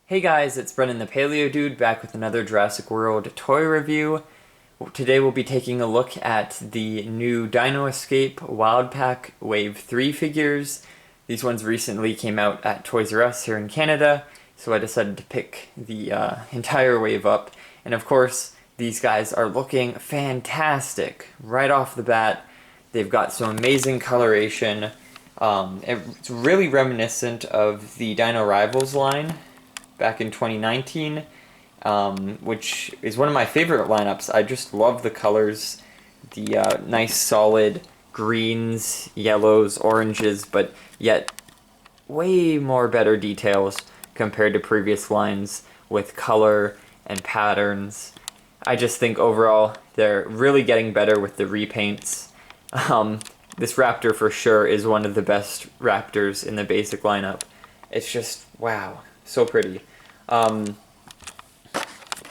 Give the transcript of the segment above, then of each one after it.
Hey guys, it's Brennan the Paleo Dude back with another Jurassic World toy review. Today we'll be taking a look at the new Dino Escape Wild Pack Wave 3 figures. These ones recently came out at Toys R Us here in Canada, so I decided to pick the entire wave up. And of course, these guys are looking fantastic right off the bat. They've got some amazing coloration. It's really reminiscent of the Dinorivals line back in 2019, which is one of my favorite lineups. I just love the colors, the nice solid greens, yellows, oranges, but yet way more better details compared to previous lines with color and patterns. I just think overall they're really getting better with the repaints. This raptor for sure is one of the best raptors in the basic lineup. It's just, wow, so pretty.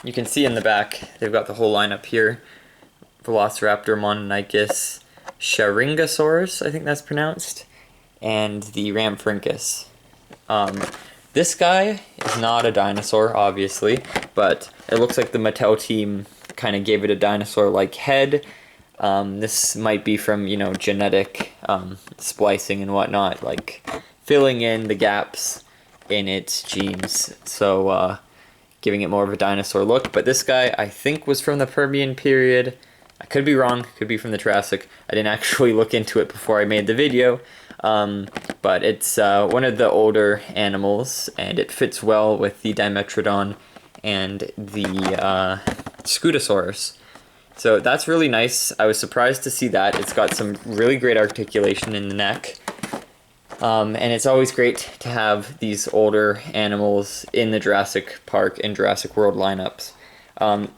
You can see in the back, they've got the whole lineup here. Velociraptor, Mononycus, Shringasaurus, I think that's pronounced, and the Ramphorhynchus. This guy is not a dinosaur, obviously, but it looks like the Mattel team kind of gave it a dinosaur-like head. This might be from, genetic splicing and whatnot, like filling in the gaps in its genes, so giving it more of a dinosaur look. But this guy, I think, was from the Permian period. I could be wrong, could be from the Jurassic. I didn't actually look into it before I made the video, but it's one of the older animals, and it fits well with the Dimetrodon and the Spinosaurus. So that's really nice. I was surprised to see that. It's got some really great articulation in the neck. And it's always great to have these older animals in the Jurassic Park and Jurassic World lineups.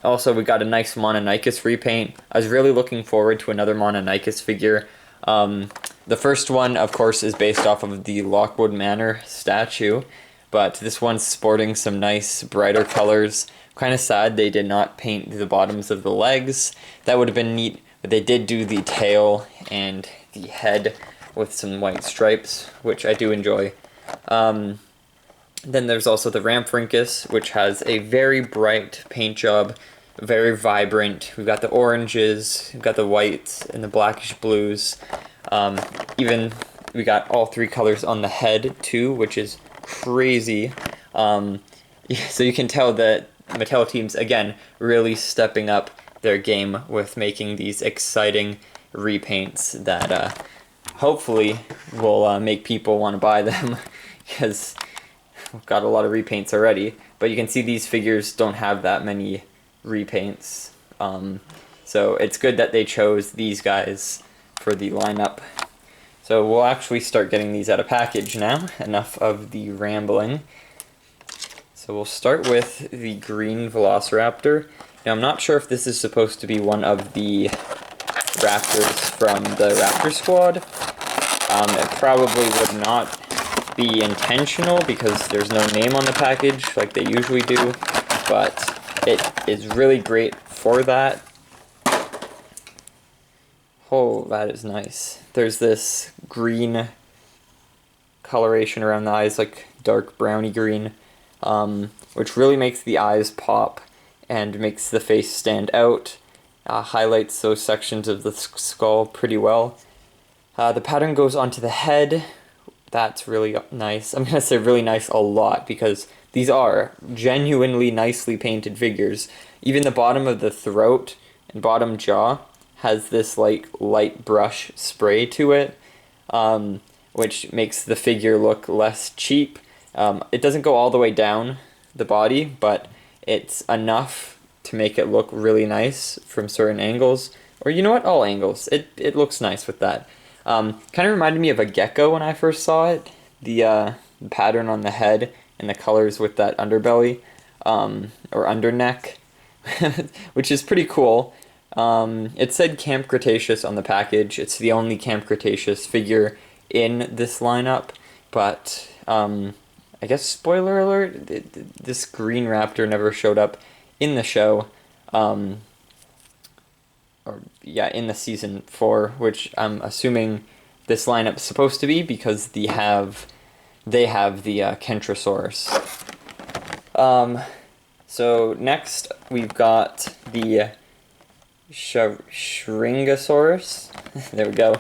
Also, we got a nice Mononycus repaint. I was really looking forward to another Mononycus figure. The first one, of course, is based off of the Lockwood Manor statue, but this one's sporting some nice, brighter colors. Kind of sad they did not paint the bottoms of the legs. That would have been neat, but they did do the tail and the head with some white stripes, which I do enjoy. Then there's also the Ramphorhynchus, which has a very bright paint job, very vibrant. We've got the oranges, we've got the whites, and the blackish blues. Even we got all three colors on the head too, which is crazy. So you can tell that Mattel team's, again, really stepping up their game with making these exciting repaints that hopefully will make people want to buy them, because we've got a lot of repaints already. But you can see these figures don't have that many repaints, so it's good that they chose these guys for the lineup. So we'll actually start getting these out of package now. Enough of the rambling. So we'll start with the green Velociraptor. Now I'm not sure if this is supposed to be one of the raptors from the Raptor Squad. It probably would not be intentional because there's no name on the package like they usually do, but it is really great for that. Oh, that is nice. There's this green coloration around the eyes, like dark browny green, which really makes the eyes pop and makes the face stand out. Highlights those sections of the skull pretty well. The pattern goes onto the head. That's really nice. I'm going to say really nice a lot because these are genuinely nicely painted figures. Even the bottom of the throat and bottom jaw has this like light brush spray to it, which makes the figure look less cheap. It doesn't go all the way down the body, but it's enough to make it look really nice from certain angles. Or you know what? All angles. It looks nice with that. Kind of reminded me of a gecko when I first saw it. The pattern on the head and the colors with that underbelly, or underneck, which is pretty cool. It said Camp Cretaceous on the package. It's the only Camp Cretaceous figure in this lineup, but I guess spoiler alert, this green raptor never showed up in the show, in the season 4, which I'm assuming this lineup's supposed to be because they have the Kentrosaurus. So next we've got the Shringasaurus. There we go.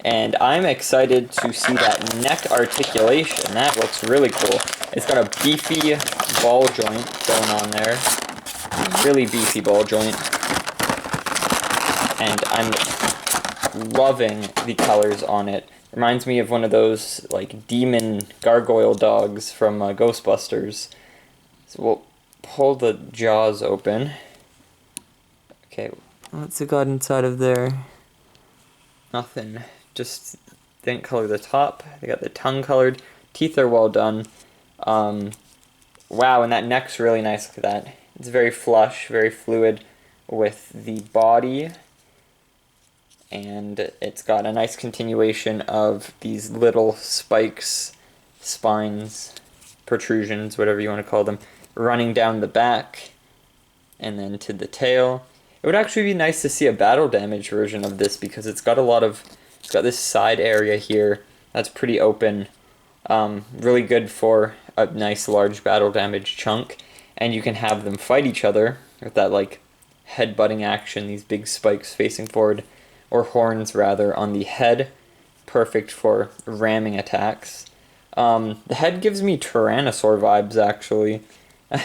And I'm excited to see that neck articulation. That looks really cool. It's got a beefy ball joint going on there. Really beefy ball joint. And I'm loving the colors on it. Reminds me of one of those like demon gargoyle dogs from Ghostbusters. So we'll pull the jaws open. Okay, what's it got inside of there? Nothing. Just didn't color the top. They got the tongue colored. Teeth are well done. Wow, and that neck's really nice. Look at that. It's very flush, very fluid with the body. And it's got a nice continuation of these little spikes, spines, protrusions, whatever you want to call them, running down the back and then to the tail. It would actually be nice to see a battle damage version of this because it's got this side area here that's pretty open. Really good for a nice large battle damage chunk. And you can have them fight each other with that like head-butting action, these big spikes facing forward, or horns rather, on the head. Perfect for ramming attacks. The head gives me Tyrannosaur vibes actually.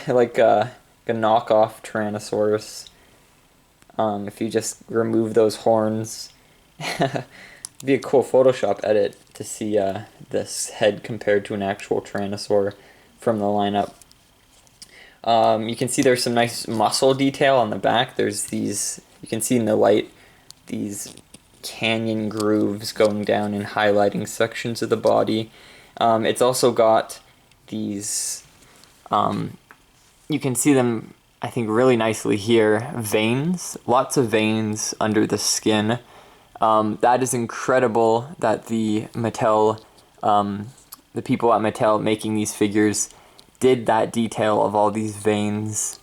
Like a knockoff Tyrannosaurus. If you just remove those horns. It'd be a cool Photoshop edit to see this head compared to an actual Tyrannosaur from the lineup. You can see there's some nice muscle detail on the back. There's these, you can see in the light, these canyon grooves going down and highlighting sections of the body. It's also got these, you can see them, I think, really nicely here, veins, lots of veins under the skin. That is incredible that the Mattel, the people at Mattel making these figures did that detail of all these veins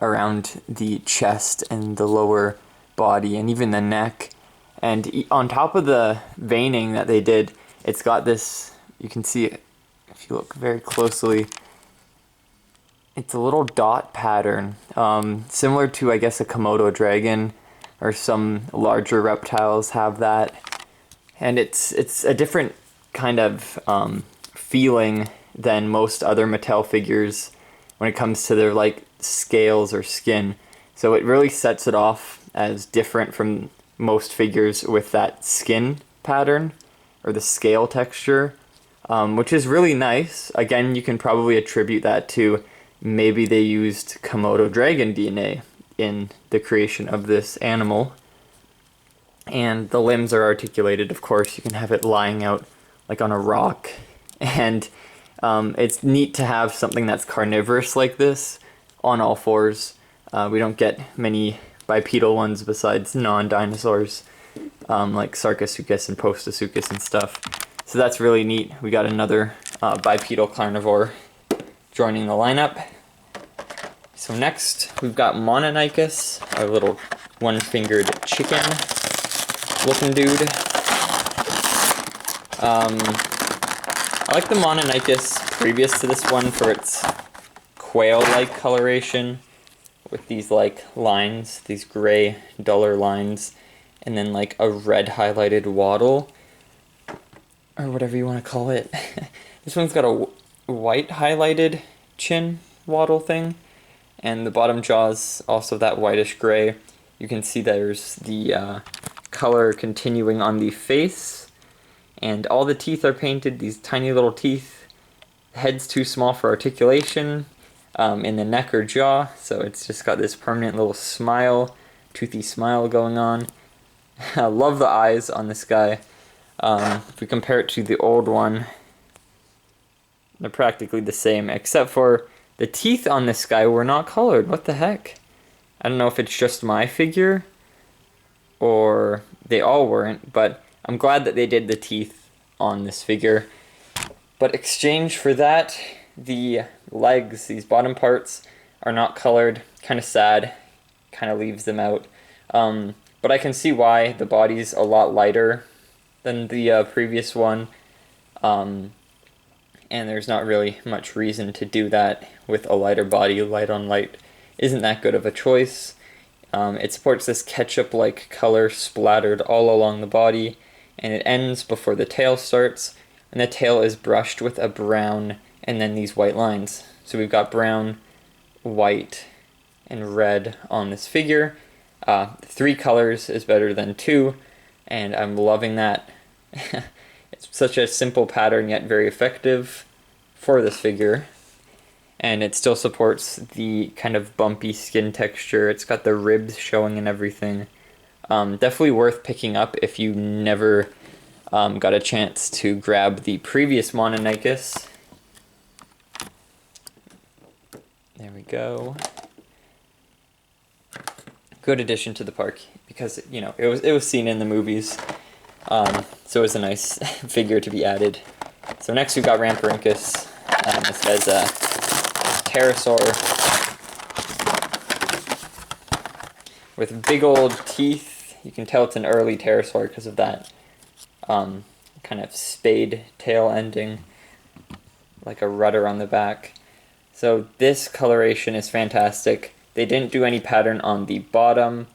around the chest and the lower body and even the neck. And on top of the veining that they did, it's got this, you can see it if you look very closely, it's a little dot pattern, similar to, I guess, a Komodo dragon, or some larger reptiles have that. And it's a different kind of feeling than most other Mattel figures when it comes to their like scales or skin. So it really sets it off as different from most figures with that skin pattern or the scale texture, which is really nice. Again, you can probably attribute that to maybe they used Komodo dragon DNA in the creation of this animal. And the limbs are articulated, of course. You can have it lying out like on a rock. And it's neat to have something that's carnivorous like this on all fours. We don't get many bipedal ones besides non-dinosaurs, like Sarcosuchus and Postosuchus and stuff. So that's really neat. We got another bipedal carnivore joining the lineup. So next, we've got Mononykus, our little one-fingered chicken looking dude. I like the Mononykus previous to this one for its quail-like coloration with these like lines, these gray, duller lines, and then like a red highlighted waddle, or whatever you want to call it. This one's got a white highlighted chin waddle thing, and the bottom jaw's also that whitish gray. You can see there's the color continuing on the face, and all the teeth are painted, these tiny little teeth. The head's too small for articulation in the neck or jaw, so it's just got this permanent little smile, toothy smile going on. I love the eyes on this guy. If we compare it to the old one, they're practically the same, except for the teeth on this guy were not colored. What the heck? I don't know if it's just my figure, or they all weren't, but I'm glad that they did the teeth on this figure. But exchange for that, the legs, these bottom parts, are not colored. Kind of sad. Kind of leaves them out. But I can see why. The body's a lot lighter than the previous one. and there's not really much reason to do that with a lighter body. Light on light isn't that good of a choice. It supports this ketchup-like color splattered all along the body, and it ends before the tail starts, and the tail is brushed with a brown and then these white lines. So we've got brown, white, and red on this figure. 3 colors is better than 2, and I'm loving that. It's such a simple pattern yet very effective for this figure. And it still supports the kind of bumpy skin texture. It's got the ribs showing and everything. Definitely worth picking up if you never got a chance to grab the previous Mononycus. There we go. Good addition to the park because, you know, it was seen in the movies. So it was a nice figure to be added. So next we've got Ramphorhynchus. This guy's a pterosaur with big old teeth. You can tell it's an early pterosaur because of that kind of spade tail ending, like a rudder on the back. So this coloration is fantastic. They didn't do any pattern on the bottom,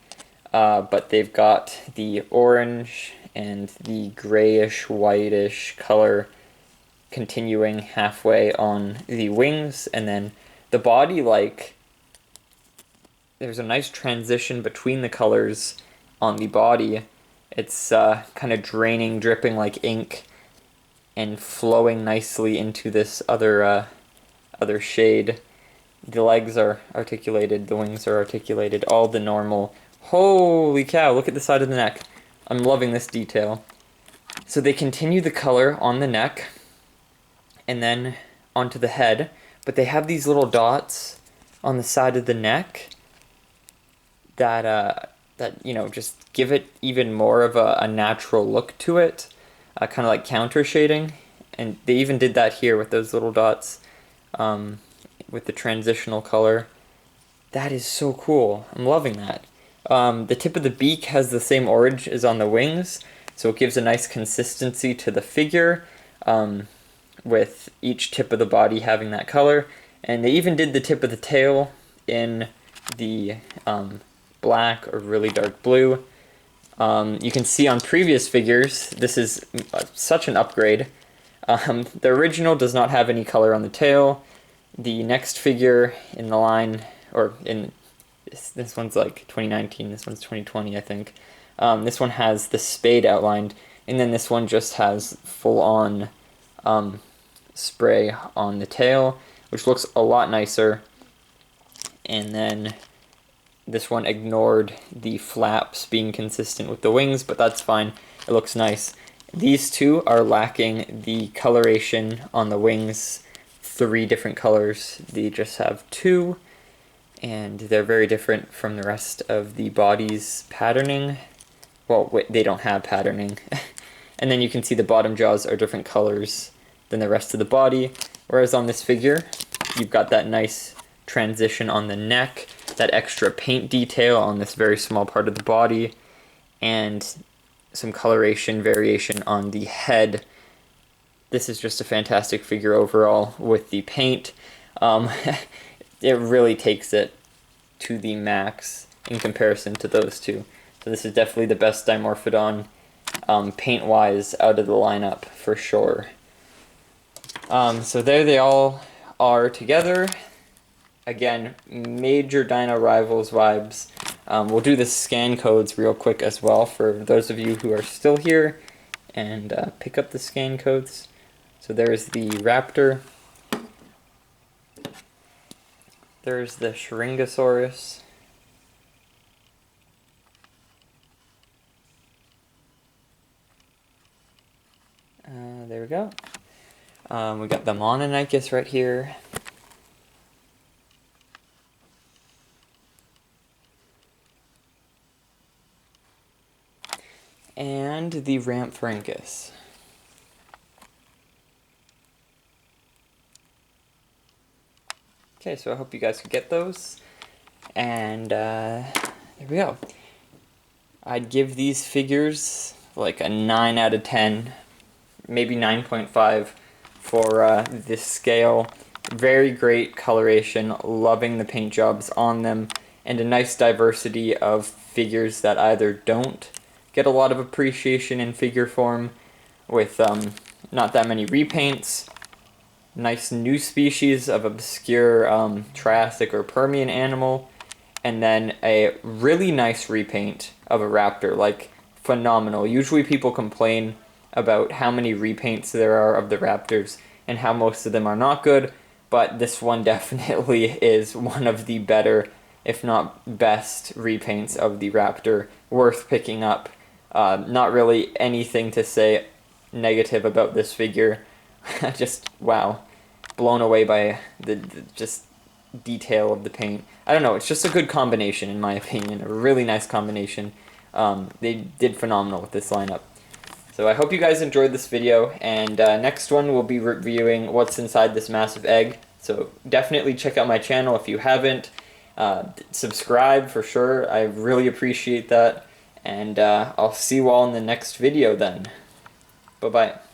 but they've got the orange and the grayish, whitish color continuing halfway on the wings, and then the body, like, there's a nice transition between the colors on the body. It's kind of draining, dripping like ink, and flowing nicely into this other shade. The legs are articulated, the wings are articulated, all the normal. Holy cow, look at the side of the neck. I'm loving this detail. So they continue the color on the neck, and then onto the head, but they have these little dots on the side of the neck that you know, just give it even more of a natural look to it, kind of like counter shading. And they even did that here with those little dots, with the transitional color. That is so cool. I'm loving that. The tip of the beak has the same orange as on the wings, so it gives a nice consistency to the figure, with each tip of the body having that color. And they even did the tip of the tail in the black or really dark blue. You can see on previous figures, this is such an upgrade. The original does not have any color on the tail. The next figure in the line, or in this one's like 2019, this one's 2020, I think. This one has the spade outlined, and then this one just has full-on spray on the tail, which looks a lot nicer. And then this one ignored the flaps being consistent with the wings, but that's fine. It looks nice. These two are lacking the coloration on the wings. 3 different colors. They just have 2, and they're very different from the rest of the body's patterning. Well, they don't have patterning. And then you can see the bottom jaws are different colors than the rest of the body, whereas on this figure, you've got that nice transition on the neck, that extra paint detail on this very small part of the body, and some coloration variation on the head. This is just a fantastic figure overall with the paint. It really takes it to the max in comparison to those two. So this is definitely the best Dimorphodon paint-wise out of the lineup for sure. So there they all are together. Again, major Dino Rivals vibes. We'll do the scan codes real quick as well for those of you who are still here, and pick up the scan codes. So there's the Raptor. There's the Shringasaurus. There we go. We got the Mononycus right here. And the Ramphorhynchus. Okay, so I hope you guys could get those. And there we go. I'd give these figures like a 9 out of 10, maybe 9.5. for this scale. Very great coloration, loving the paint jobs on them, and a nice diversity of figures that either don't get a lot of appreciation in figure form, with not that many repaints, nice new species of obscure Triassic or Permian animal, and then a really nice repaint of a raptor, like phenomenal. Usually people complain about how many repaints there are of the raptors and how most of them are not good, but this one definitely is one of the better, if not best, repaints of the raptor, worth picking up. Not really anything to say negative about this figure. Just, wow. Blown away by the just detail of the paint. I don't know, it's just a good combination in my opinion, a really nice combination. They did phenomenal with this lineup. So I hope you guys enjoyed this video, and next one we'll be reviewing what's inside this massive egg. So definitely check out my channel if you haven't. Subscribe for sure, I really appreciate that. And I'll see you all in the next video then. Bye-bye.